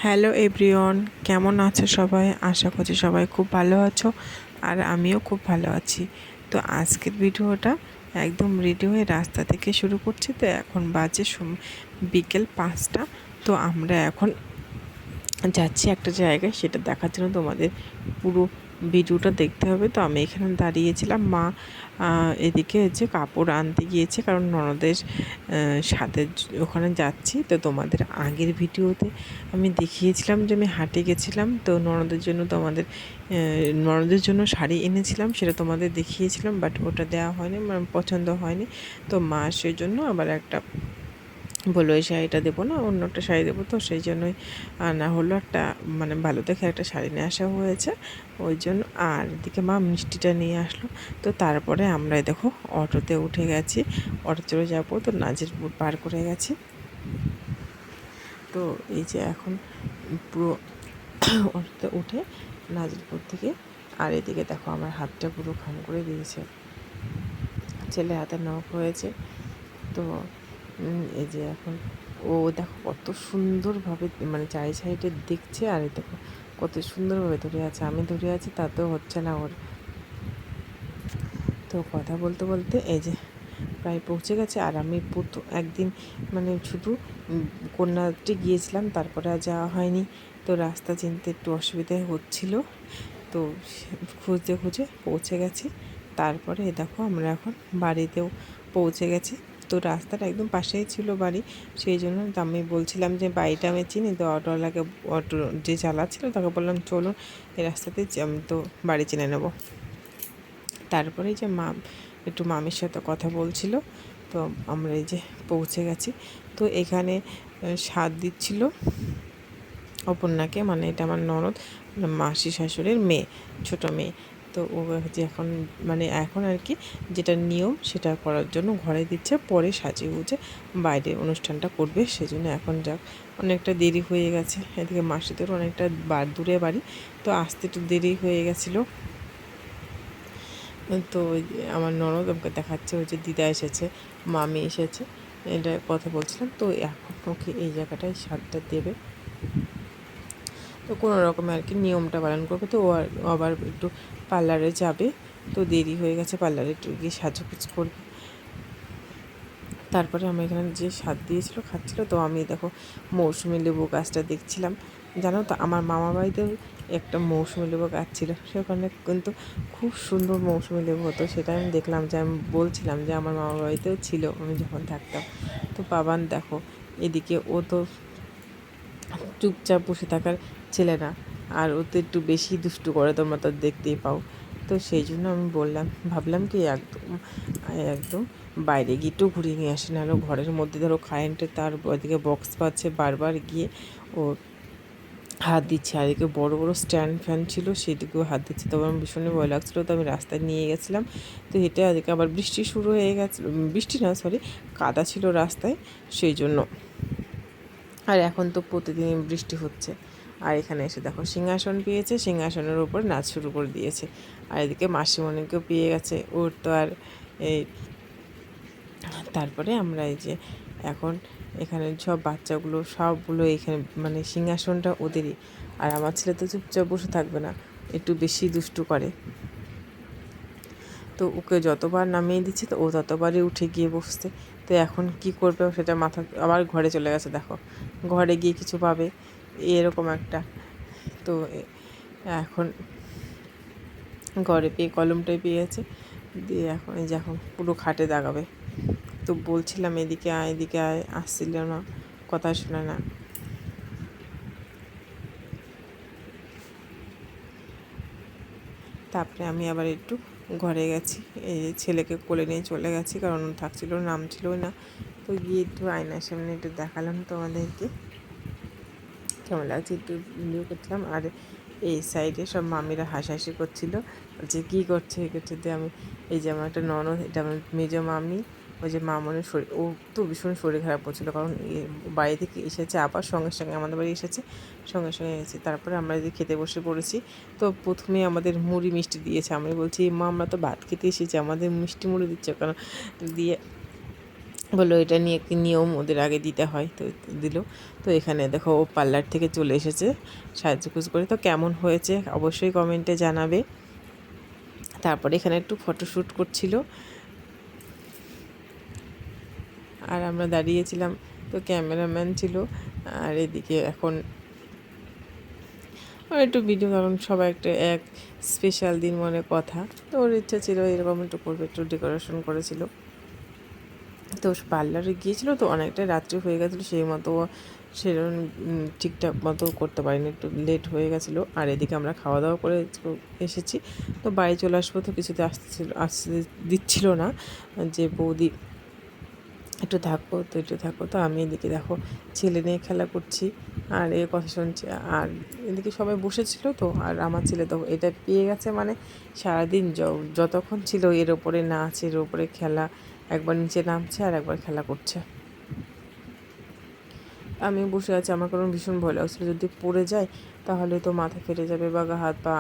Hello everyone, কেমন আছো সবাই? আশা করছি সবাই খুব ভালো আছো, আর আমিও খুব ভালো আছি। তো আজকের ভিডিওটা একদম রেডি হয়ে রাস্তা থেকে শুরু করছি। তো এখন বাজে বিকেল 5টা। তো আমরা এখন যাচ্ছি একটা জায়গায়, সেটা দেখার জন্য তোমাদের পুরো ভিডিওটা দেখতে হবে। তো আমি এখানে দাঁড়িয়েছিলাম, মা এদিকে হচ্ছে কাপড় আনতে গিয়েছে, কারণ ননদের সাথে ওখানে যাচ্ছি। তো তোমাদের আগের ভিডিওতে আমি দেখিয়েছিলাম যে আমি হাটে গেছিলাম, তো ননদের জন্য শাড়ি এনেছিলাম, সেটা তোমাদের দেখিয়েছিলাম, বাট ওটা দেওয়া হয়নি, মানে পছন্দ হয়নি। তো মা সেজন্য আবার একটা বললো এই শাড়িটা দেবো না, অন্য একটা শাড়ি দেবো। তো সেই জন্যই আনা হলো, একটা মানে ভালো দেখে একটা শাড়ি নিয়ে আসা হয়েছে ওই জন্য। আর এদিকে মা মিষ্টিটা নিয়ে আসলো। তো তারপরে আমরা দেখো অটোতে উঠে গেছি, অটো চলে যাবো। তো নাজিরপুর পার করে গেছি। তো এই যে এখন পুরো অটোতে উঠে নাজিরপুর থেকে, আর এদিকে দেখো আমার হাতটা পুরো খাম করে দিয়েছে, ছেলে হাতে নখ হয়েছে। তো এই যে এখন ও দেখো কত সুন্দরভাবে মানে চারি সাইডে দেখছে, আর এই দেখো কত সুন্দরভাবে ধরে আছে, আমি ধরে আছি তাতেও হচ্ছে না ওর। তো কথা বলতে বলতে এই যে প্রায় পৌঁছে গেছে। আর আমি একদিন মানে শুধু কন্যাটি গিয়েছিলাম, তারপরে আর যাওয়া হয়নি। তো রাস্তা চিনতে একটু অসুবিধাই হচ্ছিল। তো খুঁজতে খুঁজে পৌঁছে গেছি। তারপরে দেখো আমরা এখন বাড়িতেও পৌঁছে গেছি। তো রাস্তাটা একদম পাশেই ছিল বাড়ি, সেই জন্য আমি বলছিলাম যে বাড়িটা আমি চিনি। তো অটোওয়ালাকে, অটো যে চালাচ্ছিল তাকে বললাম চলো এই রাস্তাতে, আমি তো বাড়ি চিনে নেব। তারপরে যে মা একটু মামির সাথে কথা বলছিল। তো আমরা এই যে পৌঁছে গেছি। তো এখানে স্বাদ দিচ্ছিল অপর্ণাকে, মানে এটা আমার ননদ, মাসি শাশুড়ির মেয়ে, ছোটো মেয়ে। তো ও যে এখন মানে এখন আর কি যেটা নিয়ম সেটা করার জন্য ঘরে দিচ্ছে, পরে সাজিয়ে গুজে বাইরে অনুষ্ঠানটা করবে। সেজন্য এখন যাক, অনেকটা দেরি হয়ে গেছে। এদিকে মাসিদেরও অনেকটা দূরে বাড়ি, তো আসতে একটু দেরি হয়ে গেছিলো। তো আমার ননদ আমাকে দেখাচ্ছে, ওই যে দিদা এসেছে, মামি এসেছে, এটা কথা বলছিলাম। তো এখন ওকে এই জায়গাটায় স্বাদটা দেবে, তো কোনো রকমে আর কি নিয়মটা পালন করবে। তো ও আবার একটু পার্লারে যাবে, তো দেরি হয়ে গেছে, পার্লারে একটু গিয়ে সাজুগুজ করবে। তারপরে আমি এখানে যে স্বাদ দিয়েছিলো খাচ্ছিলো। তো আমি দেখো মৌসুমি লেবু গাছটা দেখছিলাম। জানো তো আমার মামা বাড়িতেও একটা মৌসুমি লেবু গাছ ছিল, সেখানে কিন্তু খুব সুন্দর মৌসুমি লেবু হতো। সেটা আমি দেখলাম, যে আমি বলছিলাম যে আমার মামা বাড়িতেও ছিল আমি যখন থাকতাম। তো বাবান দেখো এদিকে ও তো চুপচাপ বসে থাকার ছেলে না, আর ও তো একটু বেশি দুষ্টু করে, তোমরা তো দেখতেই পাও। তো সেই জন্য আমি ভাবলাম কি একদম একদম বাইরে গিয়ে একটু ঘুরিয়ে নিয়ে আসে, নাহলে ঘরের মধ্যে ধরো কারেন্টের তার ওইদিকে বক্স পাচ্ছে, বারবার গিয়ে ও হাত দিচ্ছে। আর এদিকে বড়ো বড়ো স্ট্যান্ড ফ্যান ছিল, সেদিকেও হাত দিচ্ছে। তবে আমার ভীষণই ভয় লাগছিলো, তো আমি রাস্তায় নিয়ে গেছিলাম। তো হেঁটে এদিকে আবার বৃষ্টি শুরু হয়ে গেছিলো, বৃষ্টি না সরি, কাদা ছিল রাস্তায়, সেই জন্য। আর এখন তো প্রতিদিন বৃষ্টি হচ্ছে। আর এখানে এসে দেখো সিংহাসন পেয়েছে, সিংহাসনের উপর নাচ শুরু করে দিয়েছে। আর এদিকে মাসিমণিকেও পেয়ে গেছে, ওর তো আর এই। তারপরে আমরা এই যে এখন এখানে সব বাচ্চাগুলো সবগুলো এখানে, মানে সিংহাসনটা ওদেরই। আর আমার ছেলে তো চুপচাপ বসে থাকবে না, একটু বেশি দুষ্টু করে। তো ওকে যতবার নামিয়ে দিচ্ছে, তো ও ততবারই উঠে গিয়ে বসছে। তো এখন কি করবে সেটা মাথা, আবার ঘরে চলে গেছে দেখো, ঘরে গিয়ে কিছু পাবে এরকম একটা। তো এখন ঘরে পেয়ে কলমটাই পেয়েছে, দিয়ে এখন এই যে এখন পুরো খাটে দাগাবে। তো বলছিলাম এদিকে আয় এদিকে আয়, আসছিল না, কথা শোনে না। তারপরে আমি আবার একটু ঘরে গেছি, এই ছেলেকে কোলে নিয়ে চলে গেছি, কারণ থাকছিল নামছিল না। তো গিয়ে একটু আয়নার সামনে একটু দেখালাম তোমাদেরকে কেমন লাগছে, একটু ভিডিও করছিলাম। আর এই সাইডে সব মামিরা হাসাহাসি করছিল যে কী করছে এই করছে। দিয়ে আমি এই যে আমার একটা ননদ, এটা আমার মেজো মামি, ওই যে মামনের শরীর, ও তো ভীষণ শরীর খারাপ হচ্ছিলো, কারণ বাড়ি থেকে এসেছে আবার সঙ্গে সঙ্গে আমাদের বাড়ি এসেছে, সঙ্গে সঙ্গে এসেছে। তারপরে আমরা যে খেতে বসে পড়েছি, তো প্রথমে আমাদের মুড়ি মিষ্টি দিয়েছে। আমি বলছি মা আমরা তো ভাত খেতে এসেছি, আমাদের মিষ্টি মুড়ি দিচ্ছে কেন? দিয়ে বললো এটা নিয়ে কি নিয়ম, ওদের আগে দিতে হয়, তো দিল। তো এখানে দেখো ও পার্লার থেকে চলে এসেছে সাজুগুজ করে। তো কেমন হয়েছে অবশ্যই কমেন্টে জানাবে। তারপরে এখানে একটু ফটোশ্যুট করছিল আর আমরা দাঁড়িয়েছিলাম, তো ক্যামেরাম্যান ছিল। আর এদিকে এখন একটু ভিডিও, কারণ সবাই একটা এক স্পেশাল দিন মনে কথা, তো ওর ইচ্ছা ছিল এরকম একটু করবে, একটু ডেকোরেশন করেছিল। তো পার্লারে গিয়েছিলো, তো অনেকটা রাত্রি হয়ে গেছিলো, সেই মতো সেরকম ঠিকঠাক মতো করতে পারিনি, একটু লেট হয়ে গেছিলো। আর এদিকে আমরা খাওয়া দাওয়া করে এসেছি, তো বাড়ি চলে আসবো, তো কিছুতে আসতে দিচ্ছিল না, যে বৌদি একটু থাকো, তো একটু থাকো। তো আমি এদিকে দেখো ছেলে নিয়ে খেলা করছি আর এর কথা শুনছি, আর এদিকে সবাই বসেছিল। তো আর আমার ছেলে তো এটা পেয়ে গেছে, মানে সারাদিন যতক্ষণ ছিল এর ওপরে নাচ, এর ওপরে খেলা, একবার নিচে নামছে আর একবার খেলা করছে। আমি বসে আছি, আমার কারণ ভীষণ ভয় লাগছিলো যদি পড়ে যায় তাহলে তো মাথা ফেটে যাবে বা হাত পা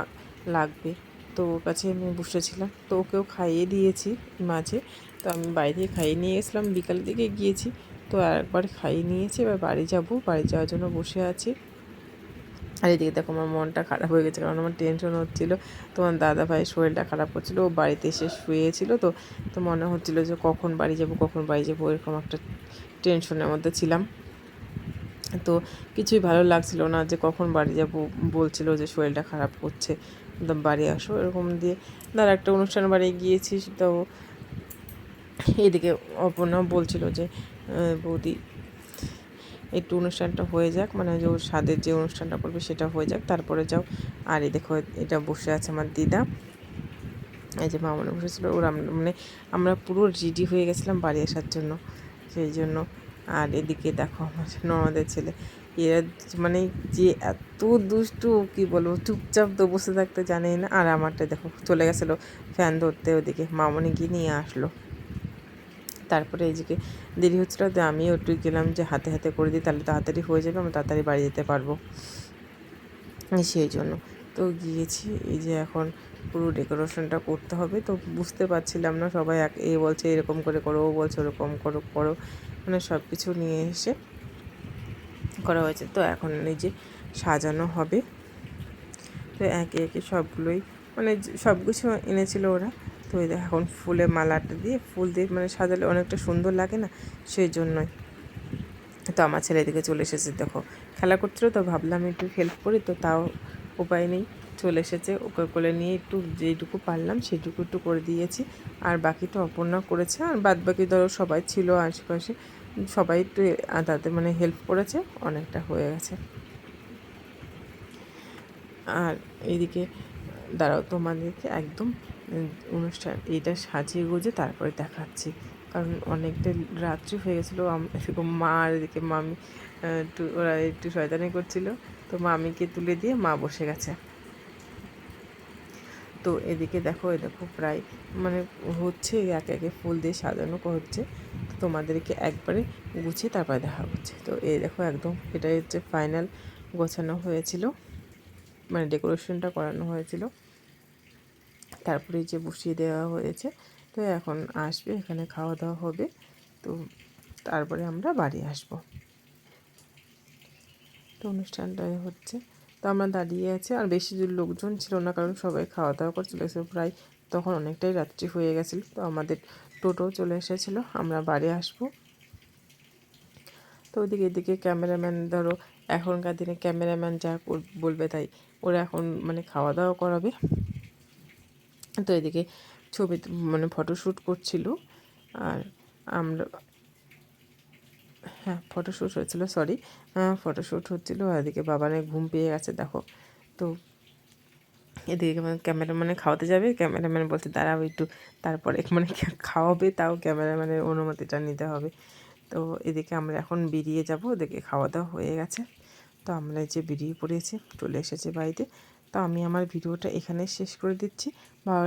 লাগবে। তো ওর কাছে আমি বসেছিলাম, তো ওকেও খাইয়ে দিয়েছি মাঝে। তো আমি বাইরে খাইয়ে নিয়ে গেছিলাম, বিকালের দিকে গিয়েছি, তো একবার খাইয়ে নিয়েছি, এবার বাড়ি যাব, বাড়ি যাওয়ার জন্য বসে আছি। আর এদিকে দেখো আমার মনটা খারাপ হয়ে গেছে, কারণ আমার টেনশন হচ্ছিলো। তোমার দাদা ভাইয়ের শরীরটা খারাপ করছিলো, ও বাড়িতে এসে শুয়েছিল। তো তো মনে হচ্ছিলো যে কখন বাড়ি যাব, কখন বাড়ি যাবো, এরকম একটা টেনশনের মধ্যে ছিলাম। তো কিছুই ভালো লাগছিল না, যে কখন বাড়ি যাব, বলছিল যে শরীরটা খারাপ করছে, বাড়ি আসো এরকম দিয়ে। তার একটা অনুষ্ঠান বাড়ি গিয়েছি, তো এদিকে অপর্ণা বলছিল যে বৌদি একটু অনুষ্ঠানটা হয়ে যাক, মানে যে ওর স্বাদের যে অনুষ্ঠানটা করবে সেটা হয়ে যাক, তারপরে যাও। আর এই দেখো এটা বসে আছে আমার দিদা, এই যে মামনে বসেছিল। ওরা মানে আমরা পুরো রেডি হয়ে গেছিলাম বাড়ি আসার জন্য, সেই জন্য। আর এদিকে দেখো আমার ননদের ছেলে, এরা মানে যে এত দুষ্টু কি বলবো, চুপচাপ তো বসে থাকতে জানেই না। আর আমারটা দেখো চলে গেছিলো ফ্যান ধরতে, ওদিকে মামনি গিয়ে নিয়ে আসলো। তারপরে এইদিকে দেরি হচ্ছিলো, তো আমিও একটু গেলাম যে হাতে হাতে করে দিই, তাহলে তাড়াতাড়ি হয়ে যাবে, আমরা তাড়াতাড়ি বাড়ি যেতে পারবো, সেই জন্য। তো গিয়েছি, এই যে এখন পুরো ডেকোরেশনটা করতে হবে। তো বুঝতে পারছিলাম না, সবাই এ বলছে এরকম করে করো, ও বলছে ওরকম করো করো, মানে সব কিছু নিয়ে এসে করা হয়েছে। তো এখন এই যে সাজানো হবে, তো একে একে সবগুলোই মানে সব কিছু এনেছিল ওরা। তো এই এখন ফুলের মালাটা দিয়ে, ফুল দিয়ে মানে সাজালে অনেকটা সুন্দর লাগে না, সেই জন্যই। তো আমার ছেলে এদিকে চলে এসেছে, দেখো খেলা করছিলো, তো ভাবলাম একটু হেল্প করি, তো তাও উপায় নেই, চলে এসেছে। ওকে কোলে নিয়ে একটু যেইটুকু পারলাম সেটুকু একটু করে দিয়েছি, আর বাকিটা অপর্ণা করেছে। আর বাদ বাকি ধরো সবাই ছিল আশেপাশে, সবাই একটু তাদের মানে হেল্প করেছে, অনেকটা হয়ে গেছে। আর এইদিকে দাঁড়াও, তোমাদেরকে একদম অনুষ্ঠান এটা সাজিয়ে গুজে তারপরে দেখাচ্ছি, কারণ অনেকটা রাত্রি হয়ে গেছিলো। মা আর এদিকে মামি একটু ওরা একটু শয়তানি করছিল, তো মামিকে তুলে দিয়ে মা বসে গেছে। তো এদিকে দেখো, এ দেখো প্রায় মানে হচ্ছে, একে একে ফুল দিয়ে সাজানো হচ্ছে। তো তোমাদেরকে একবারে গুছিয়ে তারপরে দেখা হচ্ছে। তো এই দেখো একদম এটাই হচ্ছে ফাইনাল গোছানো হয়েছিল, মানে ডেকোরেশনটা করানো হয়েছিল, তারপরে যে বসিয়ে দেওয়া হয়েছে। তো এখন আসবে, এখানে খাওয়া দাওয়া হবে, তো তারপরে আমরা বাড়ি আসব। তো অনুষ্ঠানটা হচ্ছে, তো আমরা দাঁড়িয়ে আছি, আর বেশি লোকজন ছিল না, কারণ সবাই খাওয়া দাওয়া করে চলে এসেছে প্রায়, তখন অনেকটাই রাত্রি হয়ে গেছিলো। তো আমাদের টোটো চলে এসেছিলো, আমরা বাড়ি আসব। তো ওদিকে এদিকে ক্যামেরাম্যান ধরো, এখনকার দিনে ক্যামেরাম্যান যা বলবে তাই, ওরা এখন মানে খাওয়া দাওয়া করাবে। তো এদিকে ছবি মানে ফটোশ্যুট করছিল, আর আমরা হ্যাঁ ফটোশ্যুট হয়েছিল, সরি, ফটোশ্যুট হচ্ছিলো। আর এদিকে বাবানের ঘুম পেয়ে গেছে দেখো। তো এদিকে ক্যামেরাম্যানে খাওয়াতে যাবে, ক্যামেরাম্যান বলছে দাঁড়াও একটু, তারপরে মানে খাওয়াবে, তাও ক্যামেরাম্যানের অনুমতিটা নিতে হবে। তো এদিকে আমরা এখন বেরিয়ে যাব, ওদিকে খাওয়া দাওয়া হয়ে গেছে। তো আমরা যে বেরিয়ে পড়েছি, চলে এসেছি বাড়িতে। তো আমি আমার ভিডিওটা এখানে শেষ করে দিচ্ছি। ভালো